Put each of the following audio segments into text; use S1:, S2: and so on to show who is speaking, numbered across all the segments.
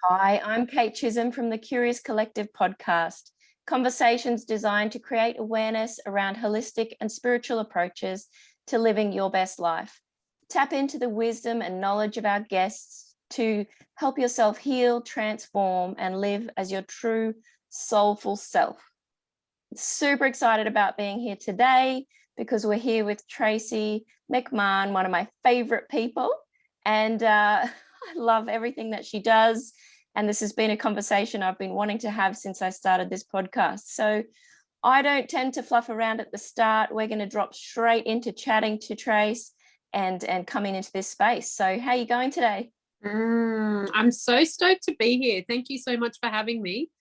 S1: Hi, I'm Kate Chisholm from the Curious Collective podcast, conversations designed to create awareness around holistic and spiritual approaches to living your best life. Tap into the wisdom and knowledge of our guests to help yourself heal, transform, and live as your true soulful self. Super excited about being here today because we're here with Tracey McMahon, one of my favorite people, and I love everything that she does. And this has been a conversation I've been wanting to have since I started this podcast. So I don't tend to fluff around at the start. We're going to drop straight into chatting to Trace and coming into this space. So how are you going today?
S2: I'm so stoked to be here. Thank you so much for having me.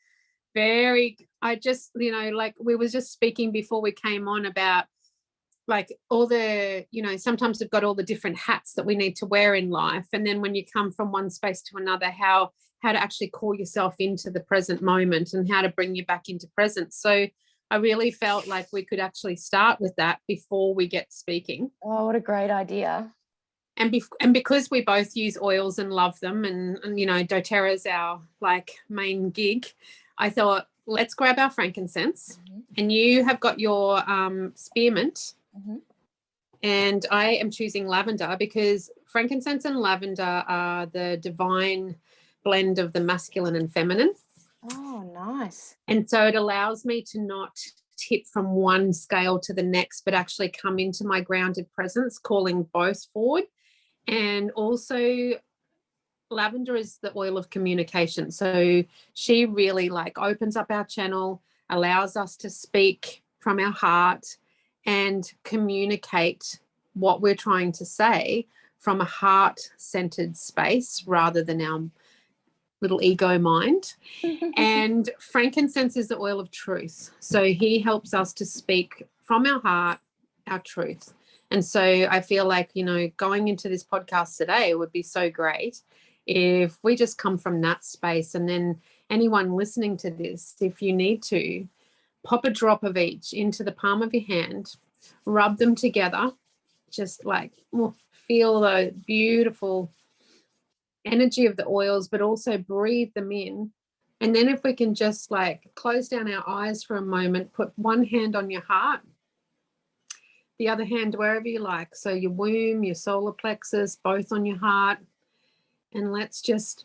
S2: I just, like we were just speaking before we came on about like all the, sometimes we've got all the different hats that we need to wear in life. And then when you come from one space to another, how to actually call yourself into the present moment and how to bring you back into presence. So I really felt like we could actually start with that before we get speaking.
S1: Oh, what a great idea.
S2: And because we both use oils and love them and doTERRA is our like main gig, I thought, let's grab our frankincense. And you have got your spearmint. And I am choosing lavender because frankincense and lavender are the divine blend of the masculine and feminine.
S1: Oh, nice.
S2: And so it allows me to not tip from one scale to the next, but actually come into my grounded presence, calling both forward. And also lavender is the oil of communication. So she really like opens up our channel, allows us to speak from our heart and communicate what we're trying to say from a heart-centered space rather than our little ego mind. And frankincense is the oil of truth. So he helps us to speak from our heart, our truth. And so I feel like, going into this podcast today would be so great if we just come from that space. And then anyone listening to this, if you need to, pop a drop of each into the palm of your hand, rub them together, just like feel the beautiful energy of the oils, but also breathe them in. And then if we can just like close down our eyes for a moment, put one hand on your heart, the other hand wherever you like. So your womb, your solar plexus, both on your heart. And let's just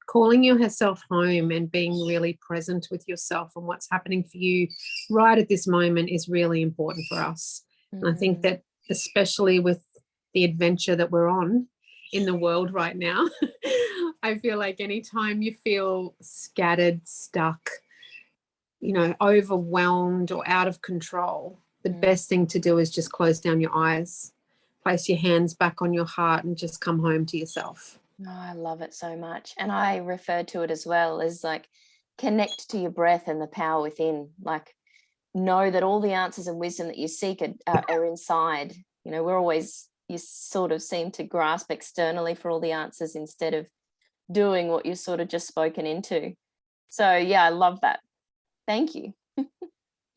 S2: calling yourself home and being really present with yourself and what's happening for you right at this moment is really important for us. And I think that especially with the adventure that we're on in the world right now, I feel like anytime you feel scattered, stuck, overwhelmed or out of control, the best thing to do is just close down your eyes, place your hands back on your heart and just come home to yourself.
S1: Oh, I love it so much. And I refer to it as well as like connect to your breath and the power within. Like know that all the answers and wisdom that you seek are inside. You sort of seem to grasp externally for all the answers instead of doing what you're sort of just spoken into. So yeah, I love that. Thank you.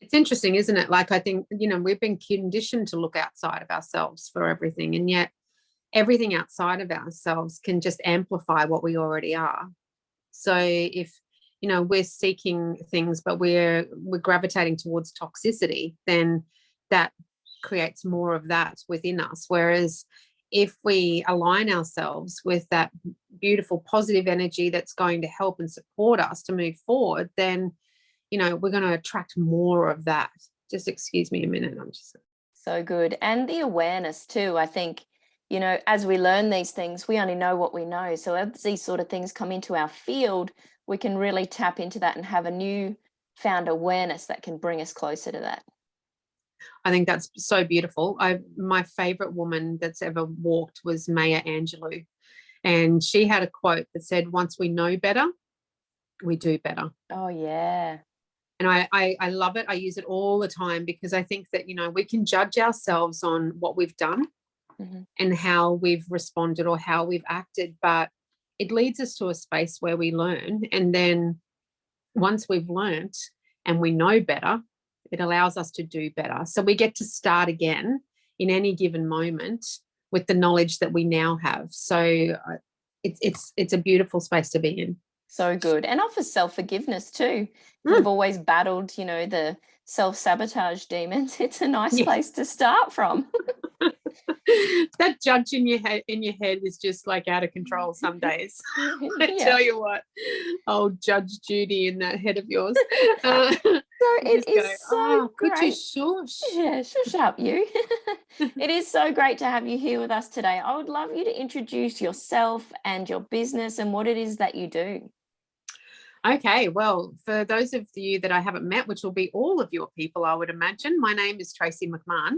S2: It's interesting, isn't it? Like I think, we've been conditioned to look outside of ourselves for everything. And yet everything outside of ourselves can just amplify what we already are. So if, we're seeking things, but we're gravitating towards toxicity, then that creates more of that within us. Whereas if we align ourselves with that beautiful positive energy that's going to help and support us to move forward, then, we're going to attract more of that. Just excuse me a minute. I'm just
S1: so good. And the awareness too, I think, as we learn these things, we only know what we know. So as these sort of things come into our field, we can really tap into that and have a new found awareness that can bring us closer to that.
S2: I think that's so beautiful. My favorite woman that's ever walked was Maya Angelou. And she had a quote that said, once we know better, we do better.
S1: Oh, yeah.
S2: And I love it. I use it all the time because I think that, we can judge ourselves on what we've done and how we've responded or how we've acted, but it leads us to a space where we learn. And then once we've learnt and we know better, it allows us to do better. So we get to start again in any given moment with the knowledge that we now have. So it's a beautiful space to be in.
S1: So good. And offers self-forgiveness too. We've always battled, you know, the self-sabotage demons. It's a nice place to start from.
S2: That judge in your head is just like out of control some days. I tell you what, old Judge Judy in that head of yours.
S1: So it is so
S2: great. Could you shush?
S1: Yeah, shush up you. It is so great to have you here with us today. I would love you to introduce yourself and your business and what it is that you do.
S2: Okay, well, for those of you that I haven't met, which will be all of your people, I would imagine, my name is Tracey McMahon,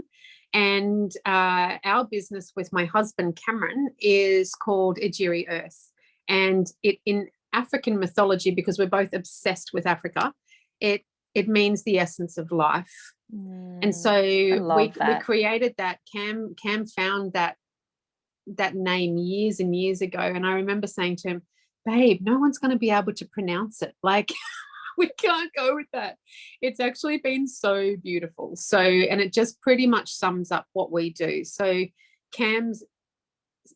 S2: and our business with my husband Cameron is called Ejiri Earth. And it, in African mythology, because we're both obsessed with Africa, it means the essence of life. And so we created that. Cam found that name years and years ago, and I remember saying to him, babe, no one's going to be able to pronounce it. Like, we can't go with that. It's actually been so beautiful. So, and it just pretty much sums up what we do. So Cam's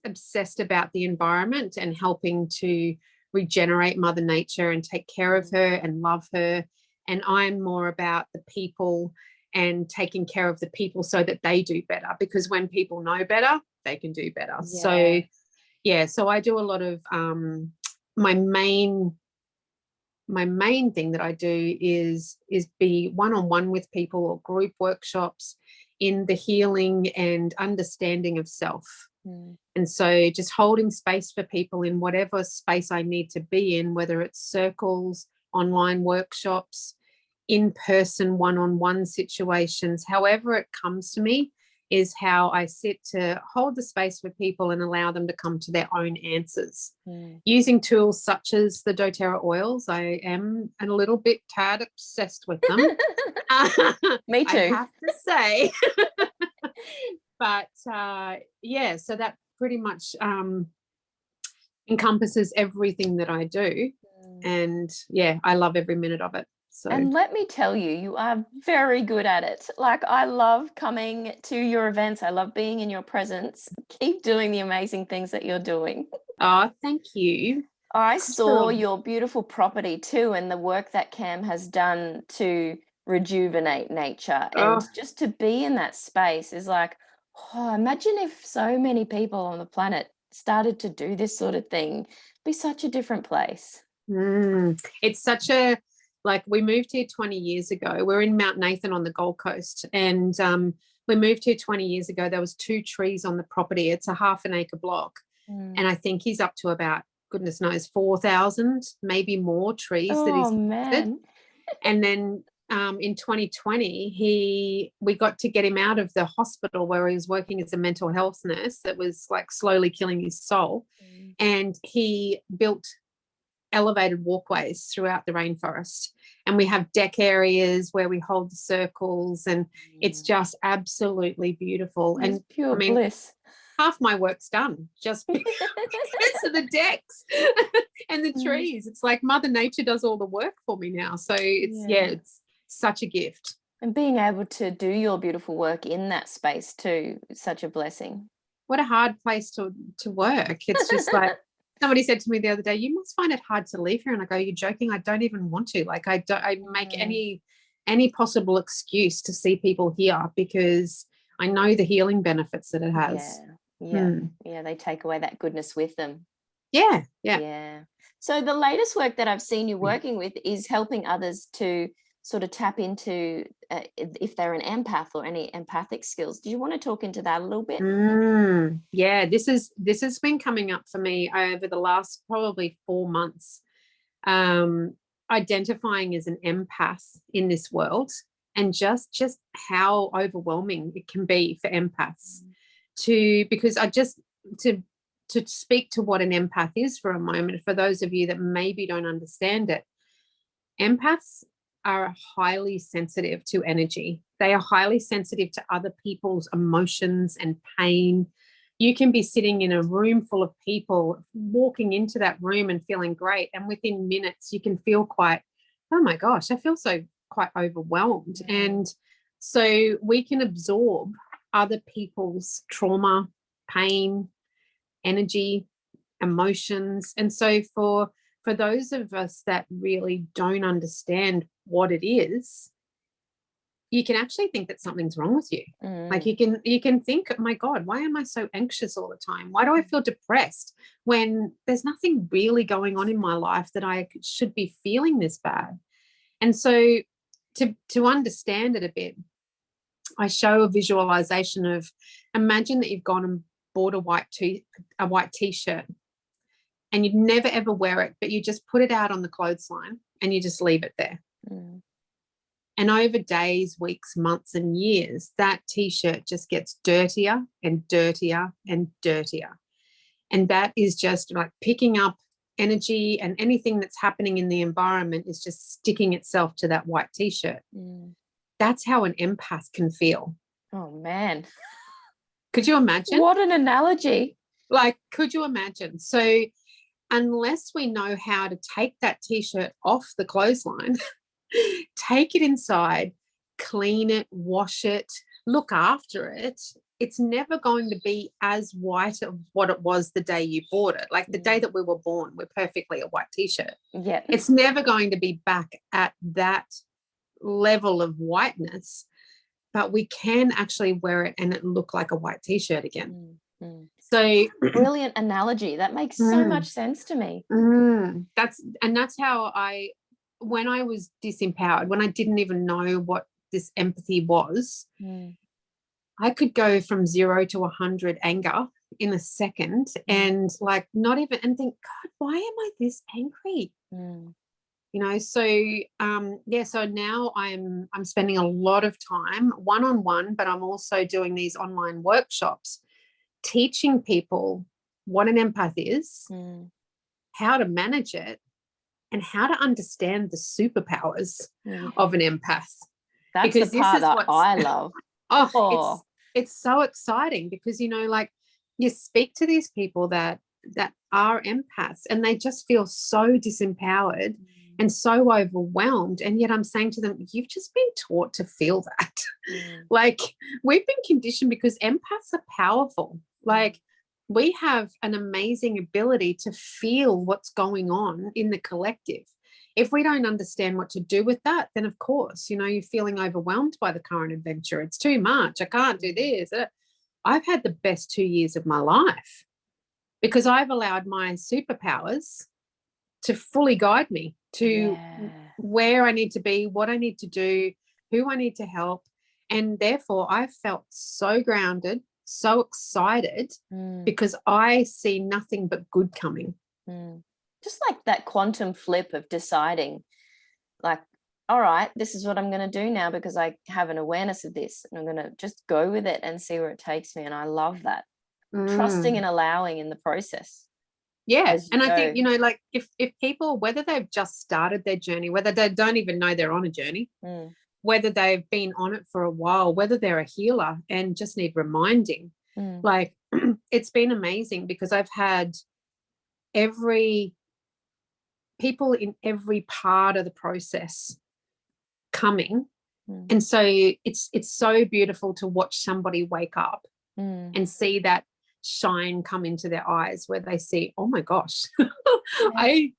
S2: obsessed about the environment and helping to regenerate Mother Nature and take care of her and love her. And I'm more about the people and taking care of the people so that they do better, because when people know better, they can do better. Yeah. So I do a lot of my main thing that I do is be one-on-one with people or group workshops in the healing and understanding of self. And so just holding space for people in whatever space I need to be in, whether it's circles, online workshops, in-person one-on-one situations, however it comes to me, is how I sit to hold the space for people and allow them to come to their own answers. Using tools such as the doTERRA oils. I am a little bit tad obsessed with them.
S1: Me too.
S2: I have to say. But yeah, so that pretty much encompasses everything that I do. And yeah, I love every minute of it. So.
S1: And let me tell you, you are very good at it. Like, I love coming to your events. I love being in your presence. Keep doing the amazing things that you're doing.
S2: Oh, thank you.
S1: I saw your beautiful property too, and the work that Cam has done to rejuvenate nature. And just to be in that space is like, imagine if so many people on the planet started to do this sort of thing. It'd be such a different place.
S2: It's such a, like, we moved here 20 years ago. We're in Mount Nathan on the Gold Coast, and we moved here 20 years ago. There was 2 trees on the property. It's a half an acre block, and I think he's up to about, goodness knows, 4,000, maybe more trees that he's planted. And then in 2020, we got to get him out of the hospital where he was working as a mental health nurse that was like slowly killing his soul, and he built elevated walkways throughout the rainforest, and we have deck areas where we hold the circles, and it's just absolutely beautiful. It's and
S1: pure bliss.
S2: Half my work's done just because of the decks and the trees. It's like Mother Nature does all the work for me now. So it's such a gift.
S1: And being able to do your beautiful work in that space too, is such a blessing.
S2: What a hard place to work. It's just like, somebody said to me the other day, you must find it hard to leave here. And I go, you're joking? I don't even want to. Like, I make any possible excuse to see people here because I know the healing benefits that it has.
S1: Yeah, they take away that goodness with them.
S2: Yeah.
S1: So the latest work that I've seen you working with is helping others to sort of tap into if they're an empath or any empathic skills. Do you want to talk into that a little bit?
S2: Yeah, this has been coming up for me over the last probably 4 months, identifying as an empath in this world, and just how overwhelming it can be for empaths because to speak to what an empath is for a moment, for those of you that maybe don't understand it. Empaths are highly sensitive to energy. They are highly sensitive to other people's emotions and pain. You can be sitting in a room full of people, walking into that room and feeling great, and within minutes you can feel quite, oh my gosh, I feel so quite overwhelmed. And so we can absorb other people's trauma, pain, energy, emotions. And so for those of us that really don't understand what it is, you can actually think that something's wrong with you. Like you can think, oh my God, why am I so anxious all the time? Why do I feel depressed when there's nothing really going on in my life that I should be feeling this bad? And so to understand it a bit, I show a visualization of, imagine that you've gone and bought a white t-shirt and you'd never ever wear it, but you just put it out on the clothesline and you just leave it there. And over days, weeks, months, and years, that t-shirt just gets dirtier and dirtier and dirtier. And that is just like picking up energy, and anything that's happening in the environment is just sticking itself to that white t-shirt. That's how an empath can feel.
S1: Oh, man.
S2: Could you imagine?
S1: What an analogy.
S2: Like, could you imagine? So unless we know how to take that t-shirt off the clothesline, take it inside, clean it, wash it, look after it, it's never going to be as white of what it was the day you bought it. Like the day that we were born, we're perfectly a white t-shirt.
S1: Yeah.
S2: It's never going to be back at that level of whiteness, but we can actually wear it and it look like a white t-shirt again. So
S1: brilliant analogy. That makes so much sense to me.
S2: That's how when I was disempowered, when I didn't even know what this empathy was, I could go from 0 to 100 anger in a second, and like not even, and think, God, why am I this angry? You know, so so now I'm spending a lot of time one-on-one, but I'm also doing these online workshops teaching people what an empath is, how to manage it, and how to understand the superpowers of an empath.
S1: That's because the part that I love.
S2: It's so exciting because, you know, like you speak to these people that are empaths and they just feel so disempowered and so overwhelmed. And yet I'm saying to them, you've just been taught to feel that. Like we've been conditioned because empaths are powerful. Like we have an amazing ability to feel what's going on in the collective. If we don't understand what to do with that, then of course, you know, you're feeling overwhelmed by the current adventure. It's too much. I can't do this. I've had the best 2 years of my life because I've allowed my superpowers to fully guide me to where I need to be, what I need to do, who I need to help. And therefore, I've felt so grounded, so excited because I see nothing but good coming.
S1: Just like that quantum flip of deciding, like, all right, this is what I'm going to do now because I have an awareness of this and I'm going to just go with it and see where it takes me. And I love that. Trusting and allowing in the process.
S2: Yes. And I think, you know, like if people, whether they've just started their journey, whether they don't even know they're on a journey, whether they've been on it for a while, whether they're a healer and just need reminding, like it's been amazing because I've had people in every part of the process coming. And so it's so beautiful to watch somebody wake up and see that shine come into their eyes where they see, oh my gosh, I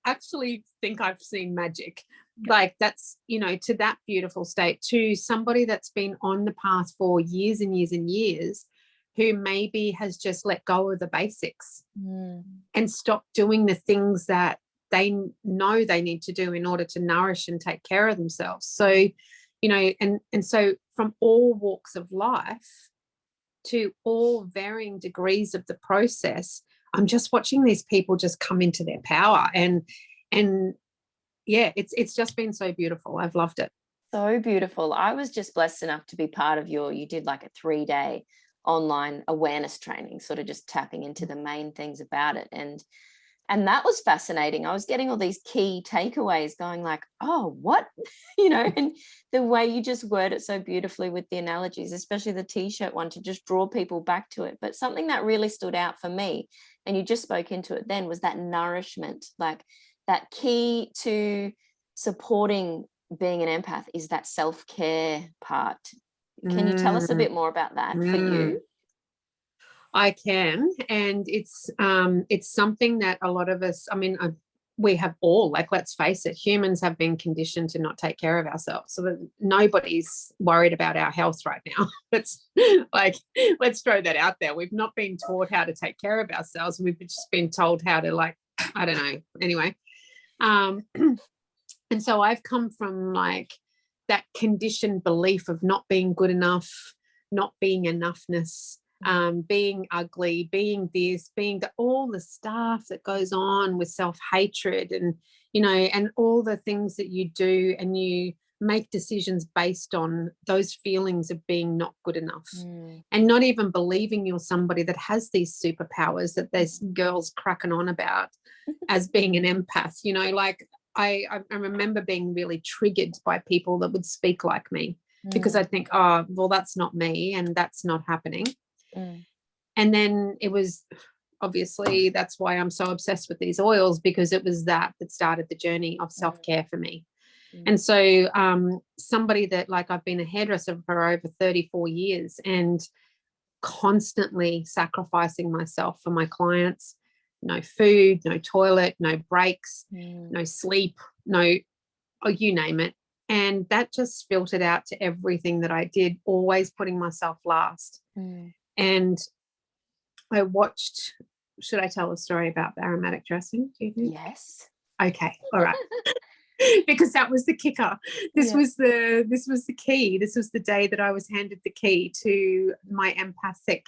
S2: actually think I've seen magic. Like that's, you know, to that beautiful state, to somebody that's been on the path for years and years and years who maybe has just let go of the basics and stopped doing the things that they know they need to do in order to nourish and take care of themselves. So, you know, and so from all walks of life to all varying degrees of the process, I'm just watching these people just come into their power. And yeah, it's just been so beautiful. I've loved it.
S1: So beautiful. I was just blessed enough to be part of you did like a 3-day online awareness training, sort of just tapping into the main things about it. And And that was fascinating. I was getting all these key takeaways going like, oh, what? You know, and the way you just word it so beautifully with the analogies, especially the t-shirt one, to just draw people back to it. But something that really stood out for me, and you just spoke into it then, was that nourishment. Like that key to supporting being an empath is that self-care part. Can you tell us a bit more about that for you?
S2: I can, and it's something that a lot of us, I mean, we have all, like, let's face it, humans have been conditioned to not take care of ourselves. So that nobody's worried about our health right now. Let's throw that out there. We've not been taught how to take care of ourselves. We've just been told how to, like, I don't know. Anyway, and so I've come from like that conditioned belief of not being good enough, not being enoughness, being ugly, being this, being all the stuff that goes on with self-hatred, and, you know, and all the things that you do, and you make decisions based on those feelings of being not good enough, and not even believing you're somebody that has these superpowers that there's girls cracking on about as being an empath. You know, like I remember being really triggered by people that would speak like me, because I think, oh, well, that's not me and that's not happening. And then it was, obviously, that's why I'm so obsessed with these oils, because it was that started the journey of self-care for me. And so somebody that, like, I've been a hairdresser for over 34 years and constantly sacrificing myself for my clients. No food, no toilet, no breaks, no sleep, no, oh, you name it. And that just filtered out to everything that I did, always putting myself last. And I watched, should I tell a story about the aromatic dressing? Do you think?
S1: Yes.
S2: Okay. All right. Because that was the kicker. This was the key. This was the day that I was handed the key to my empathic,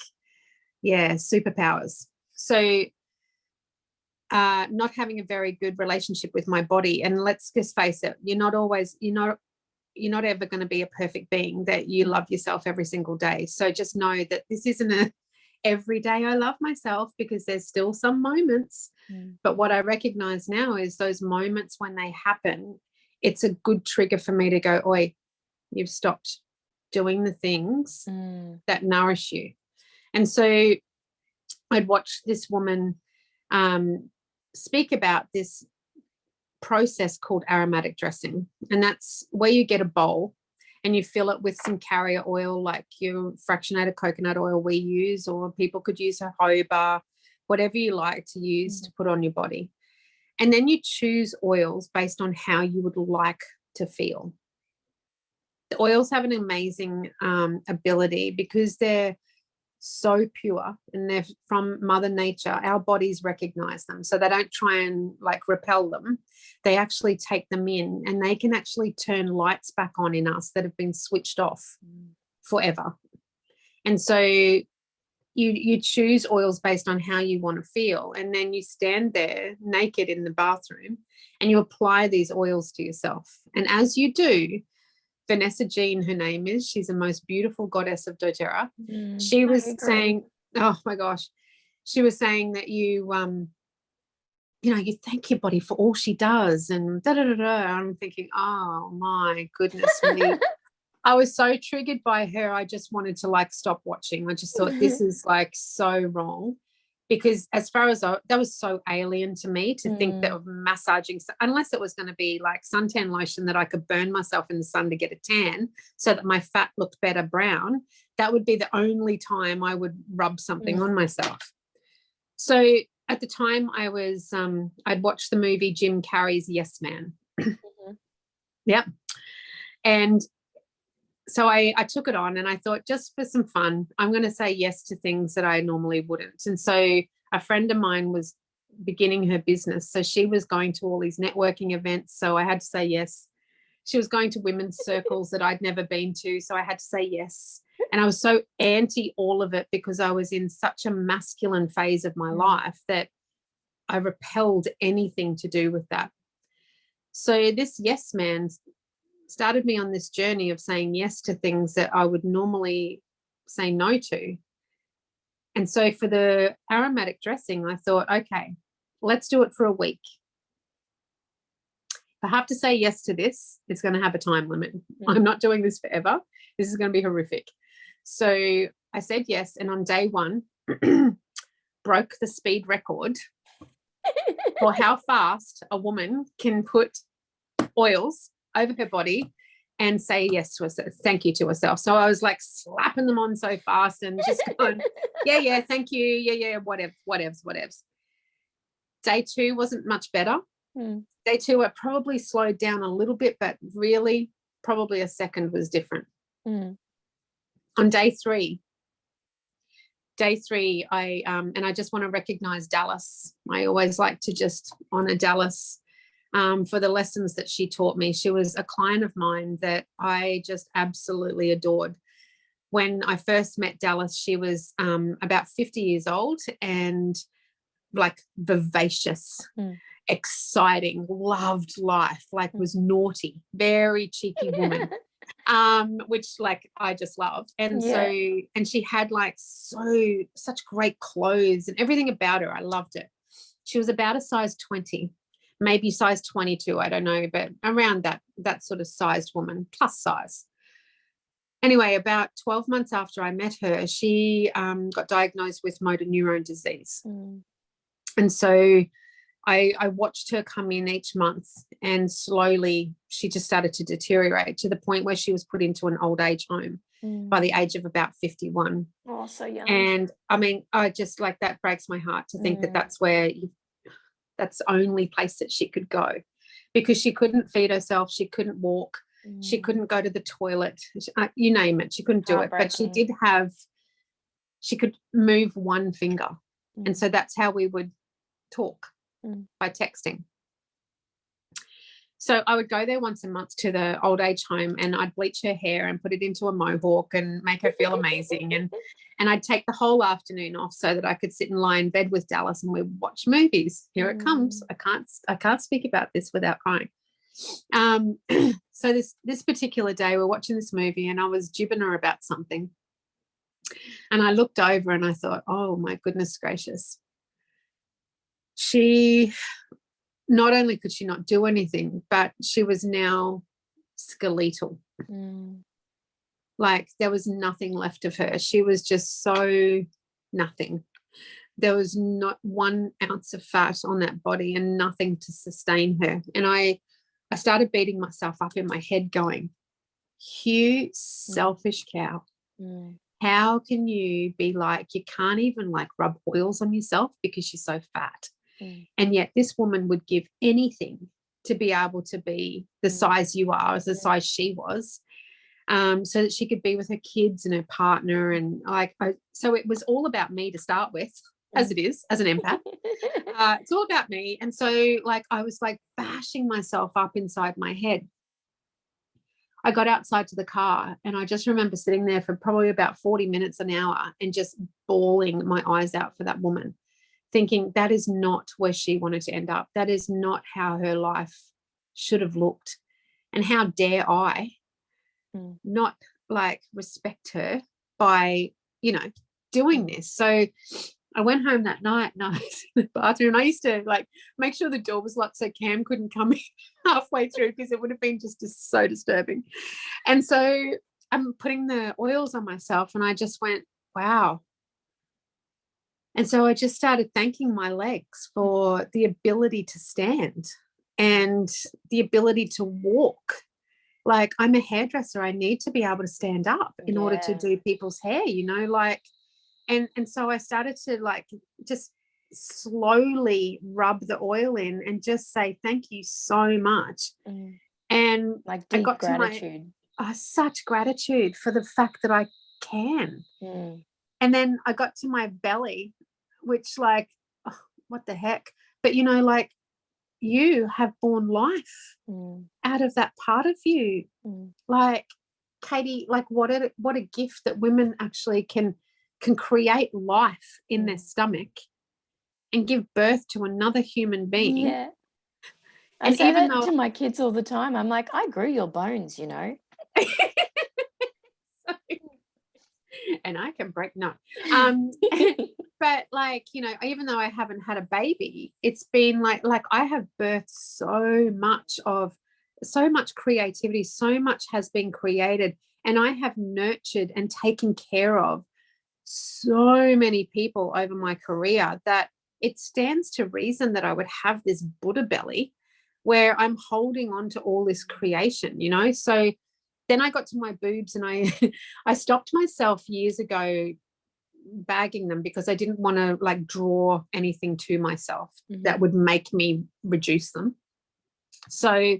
S2: superpowers. So not having a very good relationship with my body. And let's just face it, you're not ever going to be a perfect being, that you love yourself every single day. So just know that this isn't a every day I love myself, because there's still some moments. But what I recognize now is those moments when they happen, it's a good trigger for me to go, oi, you've stopped doing the things that nourish you. And so I'd watched this woman speak about this process called aromatic dressing. And that's where you get a bowl and you fill it with some carrier oil, like your fractionated coconut oil we use, or people could use jojoba, whatever you like to use to put on your body. And then you choose oils based on how you would like to feel. The oils have an amazing ability, because they're so pure and they're from Mother Nature. Our bodies recognize them, so they don't try and like repel them. They actually take them in, and they can actually turn lights back on in us that have been switched off forever. And so you choose oils based on how you want to feel, and then you stand there naked in the bathroom and you apply these oils to yourself. And as you do, Vanessa Jean, her name is, she's the most beautiful goddess of doTERRA. She was saying, oh my gosh, she was saying that you you thank your body for all she does, and da da da da. I'm thinking, oh my goodness me. I was so triggered by her. I just wanted to like stop watching. I just thought this is like so wrong, because as far as that was so alien to me to think that of massaging, unless it was going to be like suntan lotion that I could burn myself in the sun to get a tan so that my fat looked better brown. That would be the only time I would rub something on myself. So at the time I was, I'd watched the movie Jim Carrey's Yes Man. Yep. And so I took it on, and I thought, just for some fun, I'm going to say yes to things that I normally wouldn't. And so a friend of mine was beginning her business, so she was going to all these networking events, so I had to say yes. She was going to women's circles that I'd never been to, so I had to say yes. And I was so anti all of it, because I was in such a masculine phase of my life that I repelled anything to do with that. So this yes man started me on this journey of saying yes to things that I would normally say no to. And so for the aromatic dressing, I thought, okay, let's do it for a week. If I have to say yes to this, it's going to have a time limit. I'm not doing this forever. This is going to be horrific. So I said yes. And on day one, broke the speed record for how fast a woman can put oils over her body and say yes to herself, thank you to herself. So I was like slapping them on so fast and just going, yeah, thank you. Yeah, whatevs. Day two wasn't much better. Day two, I probably slowed down a little bit, but really probably a second was different. On day three, I just want to recognize Dallas. I always like to just honor Dallas for the lessons that she taught me. She was a client of mine that I just absolutely adored. When I first met Dallas, she was about 50 years old and like vivacious, exciting, loved life, like was naughty, very cheeky woman. Which like I just loved. And so, and she had like such great clothes and everything about her. I loved it. She was about a size 20, maybe size 22. I don't know, but around that sort of sized woman, plus size. Anyway, about 12 months after I met her, she got diagnosed with motor neurone disease. And so I watched her come in each month, and slowly she just started to deteriorate to the point where she was put into an old age home by the age of about 51.
S1: Oh, so young.
S2: And I mean, I just like, that breaks my heart to think that that's the only place that she could go, because she couldn't feed herself. She couldn't walk. She couldn't go to the toilet. You name it. She couldn't do it. But she could move one finger. And so that's how we would talk, by texting. So I would go there once a month to the old age home, and I'd bleach her hair and put it into a mohawk and make her feel amazing. And I'd take the whole afternoon off so that I could sit and lie in bed with Dallas and we'd watch movies. Here it comes. I can't speak about this without crying. So this particular day we're watching this movie, and I was jibbing her about something. And I looked over and I thought, oh my goodness gracious. She, not only could she not do anything, but she was now skeletal. Like there was nothing left of her. She was just so nothing. There was not 1 ounce of fat on that body and nothing to sustain her. And I started beating myself up in my head going, you selfish cow. How can you be like, you can't even like rub oils on yourself because you're so fat? And yet this woman would give anything to be able to be the size you are, as the size she was, so that she could be with her kids and her partner. And so it was all about me to start with, as it is, as an empath. It's all about me. And so like I was like bashing myself up inside my head. I got outside to the car, and I just remember sitting there for probably about 40 minutes, an hour, and just bawling my eyes out for that woman, thinking that is not where she wanted to end up. That is not how her life should have looked. And how dare I not like respect her by, doing this. So I went home that night and I was in the bathroom, and I used to like make sure the door was locked so Cam couldn't come in halfway through, because it would have been just so disturbing. And so I'm putting the oils on myself, and I just went, wow. And so I just started thanking my legs for the ability to stand and the ability to walk. Like, I'm a hairdresser. I need to be able to stand up in order to do people's hair, and so I started to like just slowly rub the oil in and just say thank you so much. And
S1: like deep gratitude.
S2: Such gratitude for the fact that I can. And then I got to my belly, which like, oh, what the heck? But like, you have born life out of that part of you. Like, Katie, like what a gift that women actually can create life in their stomach and give birth to another human being.
S1: Yeah. I say that to my kids all the time. I'm like, I grew your bones,
S2: And I can break, no. but like, you know, even though I haven't had a baby, it's been like I have birthed so much creativity, so much has been created, and I have nurtured and taken care of so many people over my career that it stands to reason that I would have this Buddha belly where I'm holding on to all this creation, you know. So then I got to my boobs, and I stopped myself years ago bagging them because I didn't want to like draw anything to myself that would make me reduce them. So,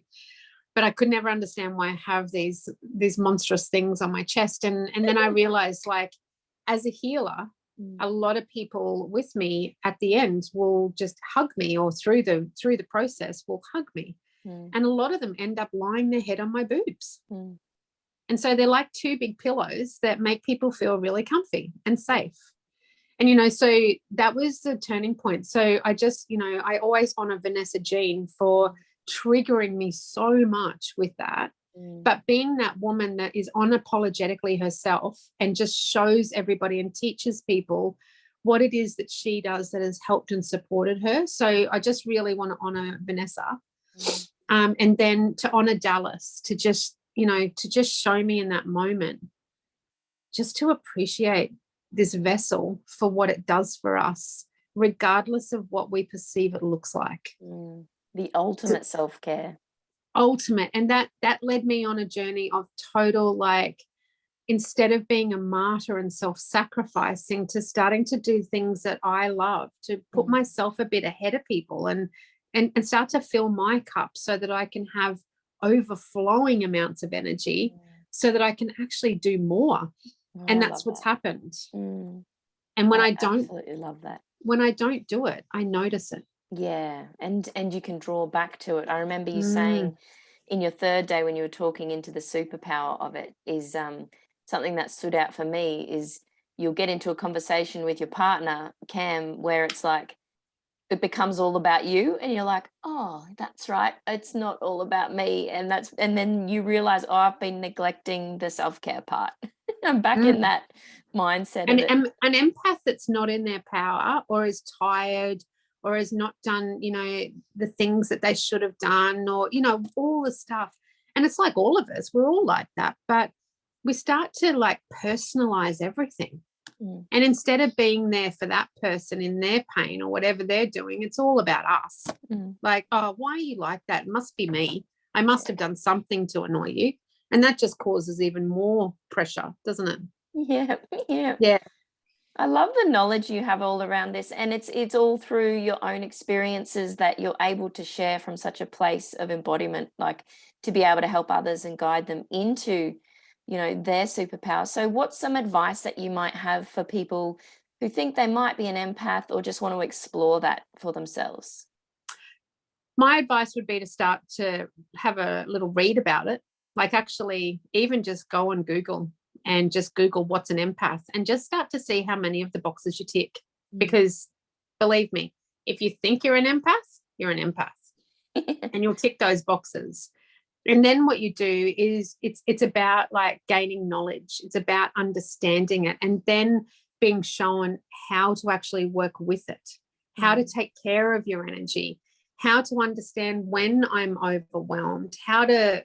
S2: but I could never understand why I have these monstrous things on my chest. And then I realized, like, as a healer, a lot of people with me at the end will just hug me, or through the process will hug me. And a lot of them end up lying their head on my boobs. And so they're like two big pillows that make people feel really comfy and safe. And, you know, so that was the turning point. So I just, you know, I always honor Vanessa Jean for triggering me so much with that. But being that woman that is unapologetically herself and just shows everybody and teaches people what it is that she does that has helped and supported her. So I just really want to honor Vanessa. And then to honor Dallas, to just, you know, to just show me in that moment, just to appreciate this vessel for what it does for us, regardless of what we perceive it looks like.
S1: The ultimate self-care.
S2: Ultimate. And that led me on a journey of total, like, instead of being a martyr and self-sacrificing, to starting to do things that I love, to put myself a bit ahead of people and start to fill my cup so that I can have overflowing amounts of energy so that I can actually do more. And that's what's happened. And when I don't,
S1: absolutely love that.
S2: When I don't do it, I notice it.
S1: Yeah. And you can draw back to it. I remember you saying in your third day when you were talking into the superpower of it is something that stood out for me is you'll get into a conversation with your partner, Cam, where it's like, it becomes all about you, and you're like, oh, that's right, it's not all about me. And then you realize, oh, I've been neglecting the self-care part. I'm back in that mindset
S2: and
S1: of it.
S2: an empath that's not in their power, or is tired, or has not done, you know, the things that they should have done, or, you know, all the stuff. And it's like all of us, we're all like that, but we start to like personalize everything. And instead of being there for that person in their pain or whatever they're doing, it's all about us. Like, oh, why are you like that? It must be me. I must have done something to annoy you. And that just causes even more pressure, doesn't it?
S1: Yeah. I love the knowledge you have all around this, and it's all through your own experiences that you're able to share from such a place of embodiment, like to be able to help others and guide them into, you know, their superpower. So what's some advice that you might have for people who think they might be an empath or just want to explore that for themselves?
S2: My advice would be to start to have a little read about it. Like, actually even just go on Google and just Google what's an empath, and just start to see how many of the boxes you tick. Because believe me, if you think you're an empath, you're an empath. And you'll tick those boxes. And then what you do is it's about like gaining knowledge. It's about understanding it, and then being shown how to actually work with it, how to take care of your energy, how to understand when I'm overwhelmed, how to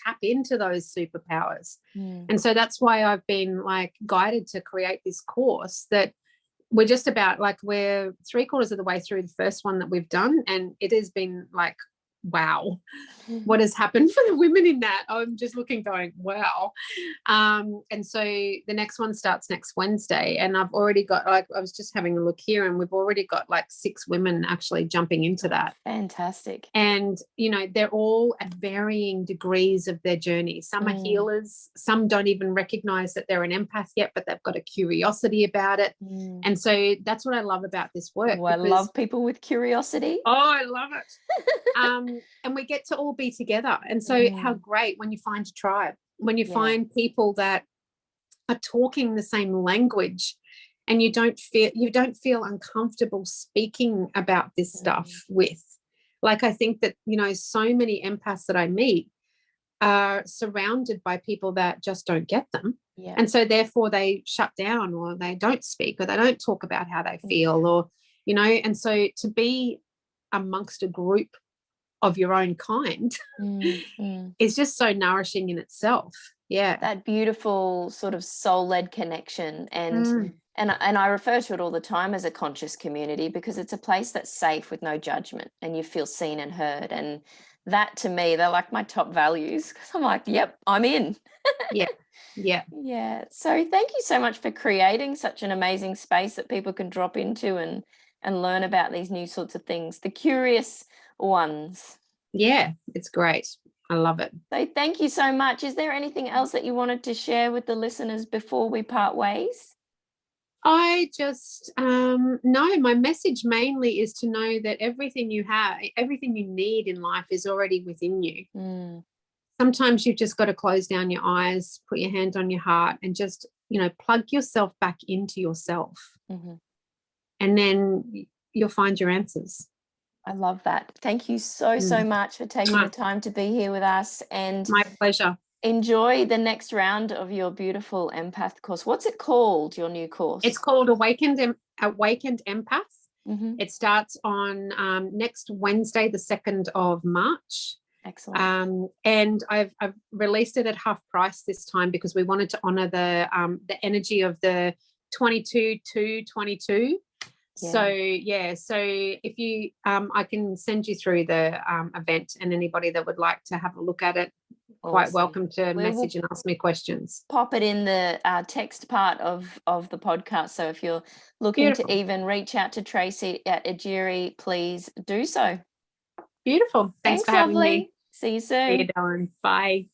S2: tap into those superpowers. And so that's why I've been like guided to create this course that we're just about, like, we're 3/4 of the way through the first one that we've done, and it has been like, wow, what has happened for the women in that. I'm just looking going, wow. And so the next one starts next Wednesday, and I've already got, like, I was just having a look here, and we've already got like 6 women actually jumping into that.
S1: Fantastic.
S2: And, you know, they're all at varying degrees of their journey. Some are healers, some don't even recognize that they're an empath yet, but they've got a curiosity about it. And so that's what I love about this work.
S1: I love people with curiosity.
S2: Oh, I love it. And we get to all be together. And so how great when you find a tribe, when you find people that are talking the same language, and you don't feel uncomfortable speaking about this stuff with. Like, I think that, you know, so many empaths that I meet are surrounded by people that just don't get them.
S1: Yeah.
S2: And so therefore they shut down, or they don't speak, or they don't talk about how they feel, or, you know, and so to be amongst a group of your own kind is just so nourishing in itself. Yeah.
S1: That beautiful sort of soul-led connection. And I refer to it all the time as a conscious community, because it's a place that's safe with no judgment and you feel seen and heard. And that, to me, they're like my top values, because I'm like, yep, I'm in.
S2: Yeah. Yeah.
S1: Yeah. So thank you so much for creating such an amazing space that people can drop into and learn about these new sorts of things, the curious ones.
S2: Yeah, it's great. I love it.
S1: So thank you so much. Is there anything else that you wanted to share with the listeners before we part ways?
S2: I just no, my message mainly is to know that everything you have, everything you need in life is already within you. Sometimes you've just got to close down your eyes, put your hand on your heart, and just, you know, plug yourself back into yourself. And then you'll find your answers.
S1: I love that. Thank you so much for taking the time to be here with us, and
S2: my pleasure.
S1: Enjoy the next round of your beautiful empath course. What's it called, your new course?
S2: It's called Awakened Empath. It starts on next Wednesday, the 2nd of March.
S1: Excellent.
S2: And I've released it at half price this time, because we wanted to honor the energy of the 22-22. So if you I can send you through the event, and anybody that would like to have a look at it, quite welcome to message and ask me questions.
S1: Pop it in the text part of the podcast. So if you're looking to even reach out to Tracey at Ejiri, please do so.
S2: Beautiful. Thanks for having me.
S1: See you soon.
S2: See you, darling. Bye.